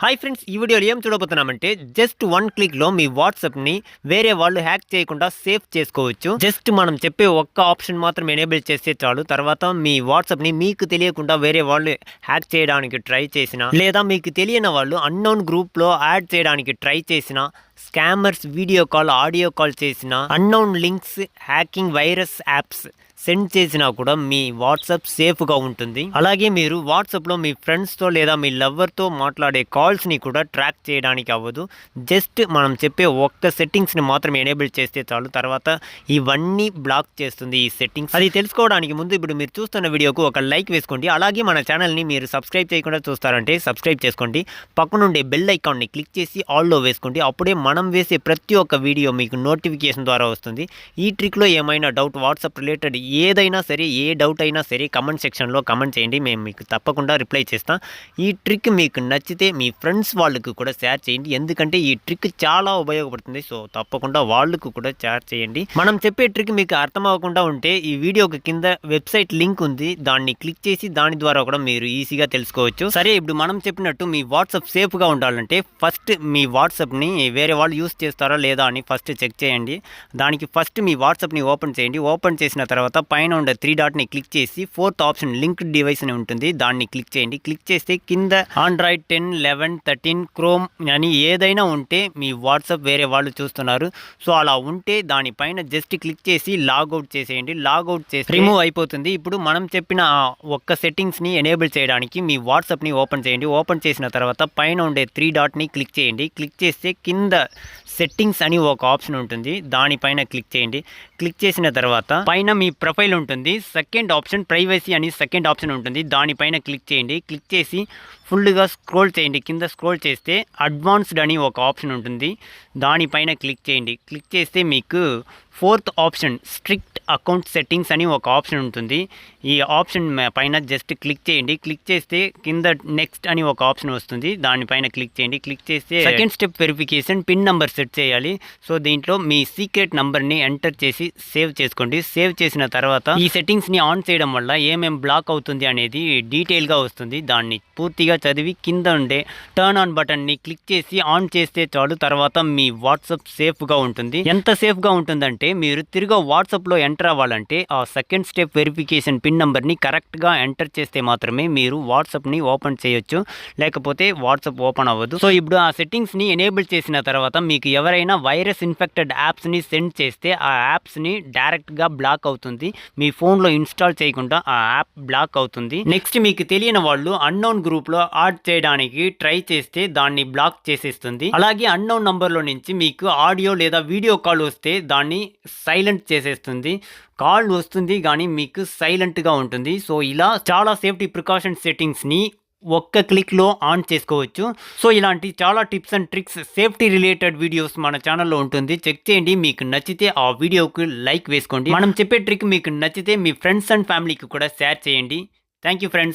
Hi friends, ఈ వీడియోలో ఏం చూడబోతున్నామంటే జస్ట్ వన్ క్లిక్లో మీ వాట్సాప్ని వేరే వాళ్ళు హ్యాక్ చేయకుండా సేవ్ చేసుకోవచ్చు. జస్ట్ మనం చెప్పే ఒక్క ఆప్షన్ మాత్రం ఎనేబుల్ చేస్తే చాలు. తర్వాత మీ వాట్సాప్ని మీకు తెలియకుండా వేరే వాళ్ళు హ్యాక్ చేయడానికి ట్రై చేసినా, లేదా మీకు తెలియని వాళ్ళు అన్నోన్ గ్రూప్లో యాడ్ చేయడానికి ట్రై చేసినా, scammers video call, audio call చేసిన, unknown links, hacking virus apps send చేసినా కూడా మీ వాట్సాప్ సేఫ్గా ఉంటుంది. అలాగే మీరు వాట్సాప్లో మీ ఫ్రెండ్స్తో లేదా మీ లవర్తో మాట్లాడే కాల్స్ని కూడా ట్రాక్ చేయడానికి అవ్వదు. జస్ట్ మనం చెప్పే ఒక్క సెట్టింగ్స్ని మాత్రం ఎనేబుల్ చేస్తే చాలు. తర్వాత ఇవన్నీ బ్లాక్ చేస్తుంది ఈ సెట్టింగ్స్. అది తెలుసుకోవడానికి ముందు ఇప్పుడు మీరు చూస్తున్న వీడియోకు ఒక లైక్ వేసుకోండి. అలాగే మన ఛానల్ని మీరు సబ్స్క్రైబ్ చేయకుండా చూస్తారంటే సబ్స్క్రైబ్ చేసుకోండి. పక్కనుండే బెల్ ఐకాన్ని క్లిక్ చేసి ఆల్లో వేసుకోండి. అప్పుడే మనం వేసే ప్రతి ఒక్క వీడియో మీకు నోటిఫికేషన్ ద్వారా వస్తుంది. ఈ ట్రిక్లో ఏమైనా డౌట్, వాట్సాప్ రిలేటెడ్ ఏదైనా సరే, ఏ డౌట్ అయినా సరే కమెంట్ సెక్షన్లో కమెంట్ చేయండి. మేము మీకు తప్పకుండా రిప్లై చేస్తాం. ఈ ట్రిక్ మీకు నచ్చితే మీ ఫ్రెండ్స్ వాళ్ళకు కూడా షేర్ చేయండి. ఎందుకంటే ఈ ట్రిక్ చాలా ఉపయోగపడుతుంది. సో తప్పకుండా వాళ్ళకు కూడా షేర్ చేయండి. మనం చెప్పే ట్రిక్ మీకు అర్థం అవ్వకుండా ఉంటే ఈ వీడియోకి కింద వెబ్సైట్ లింక్ ఉంది, దాన్ని క్లిక్ చేసి దాని ద్వారా కూడా మీరు ఈజీగా తెలుసుకోవచ్చు. సరే, ఇప్పుడు మనం చెప్పినట్టు మీ వాట్సాప్ సేఫ్గా ఉండాలంటే ఫస్ట్ మీ వాట్సాప్ని వేరే వాళ్ళు యూస్ చేస్తారా లేదా అని ఫస్ట్ చెక్ చేయండి. దానికి ఫస్ట్ మీ వాట్సాప్ని ఓపెన్ చేయండి. ఓపెన్ చేసిన తర్వాత పైన ఉండే 3 డాట్ని క్లిక్ చేసి 4th ఆప్షన్ లింక్డ్ డివైస్ అని ఉంటుంది, దాన్ని క్లిక్ చేయండి. క్లిక్ చేస్తే కింద ఆండ్రాయిడ్ 10, 11, 13, క్రోమ్ అని ఏదైనా ఉంటే మీ వాట్సాప్ వేరే వాళ్ళు చూస్తున్నారు. సో అలా ఉంటే దానిపైన జస్ట్ క్లిక్ చేసి లాగౌట్ చేసేయండి. లాగౌట్ చేసి రిమూవ్ అయిపోతుంది. ఇప్పుడు మనం చెప్పిన ఒక్క సెట్టింగ్స్ని ఎనేబుల్ చేయడానికి మీ వాట్సాప్ని ఓపెన్ చేయండి. ఓపెన్ చేసిన తర్వాత పైన ఉండే 3 డాట్ని క్లిక్ చేయండి. క్లిక్ చేస్తే కింద సెట్టింగ్స్ అని ఒక ఆప్షన్ ఉంటుంది, దానిపైన క్లిక్ చేయండి. క్లిక్ చేసిన తర్వాత పైన మీ ప్రొఫైల్ ఉంటుంది. సెకండ్ ఆప్షన్ ప్రైవసీ అని సెకండ్ ఆప్షన్ ఉంటుంది, దానిపైన క్లిక్ చేయండి. క్లిక్ చేసి ఫుల్గా స్క్రోల్ చేయండి. కింద స్క్రోల్ చేస్తే అడ్వాన్స్డ్ అని ఒక ఆప్షన్ ఉంటుంది, దానిపైన క్లిక్ చేయండి. క్లిక్ చేస్తే మీకు 4th option strict account settings అని ఒక ఆప్షన్ ఉంటుంది. ఈ ఆప్షన్ పైన జస్ట్ క్లిక్ చేయండి. క్లిక్ చేస్తే కింద నెక్స్ట్ అని ఒక ఆప్షన్ వస్తుంది, దానిపైన క్లిక్ చేయండి. క్లిక్ చేస్తే second step verification pin number set చేయాలి. సో దీంట్లో మీ సీక్రెట్ నంబర్ని ఎంటర్ చేసి సేవ్ చేసుకోండి. సేవ్ చేసిన తర్వాత ఈ సెట్టింగ్స్ని ఆన్ చేయడం వల్ల ఏమేం బ్లాక్ అవుతుంది అనేది డీటెయిల్గా వస్తుంది. దాన్ని పూర్తిగా చదివి కింద ఉండే టర్న్ ఆన్ బటన్ని క్లిక్ చేసి ఆన్ చేస్తే చాలు. తర్వాత మీ వాట్సాప్ సేఫ్గా ఉంటుంది. ఎంత సేఫ్గా ఉంటుందంటే మీరు తిరిగి వాట్సాప్లో ఎంటర్ అవ్వాలంటే ఆ సెకండ్ స్టెప్ వెరిఫికేషన్ పిన్ నెంబర్ని కరెక్ట్గా ఎంటర్ చేస్తే మాత్రమే మీరు వాట్సాప్ని ఓపెన్ చేయొచ్చు, లేకపోతే వాట్సాప్ ఓపెన్ అవ్వదు. సో ఇప్పుడు ఆ సెట్టింగ్స్ని ఎనేబుల్ చేసిన తర్వాత మీకు ఎవరైనా వైరస్ ఇన్ఫెక్టెడ్ యాప్స్ని సెండ్ చేస్తే ఆ యాప్స్ని డైరెక్ట్గా బ్లాక్ అవుతుంది. మీ ఫోన్లో ఇన్స్టాల్ చేయకుండా ఆ యాప్ బ్లాక్ అవుతుంది. నెక్స్ట్ మీకు తెలియని వాళ్ళు అన్నోన్ గ్రూప్లో యాడ్ చేయడానికి ట్రై చేస్తే దాన్ని బ్లాక్ చేసేస్తుంది. అలాగే అన్నోన్ నంబర్లో నుంచి మీకు ఆడియో లేదా వీడియో కాల్ వస్తే దాన్ని సైలెంట్ చేసేస్తుంది. కాల్ వస్తుంది కానీ మీకు సైలెంట్గా ఉంటుంది. సో ఇలా చాలా సేఫ్టీ ప్రికాషన్ సెట్టింగ్స్ని ఒక్క క్లిక్లో ఆన్ చేసుకోవచ్చు. సో ఇలాంటి చాలా tips and tricks, safety related videos మన ఛానల్లో ఉంటుంది, చెక్ చేయండి. మీకు నచ్చితే ఆ వీడియోకి లైక్ వేసుకోండి. మనం చెప్పే ట్రిక్ మీకు నచ్చితే మీ ఫ్రెండ్స్ అండ్ ఫ్యామిలీకి కూడా షేర్ చేయండి. Thank you friends.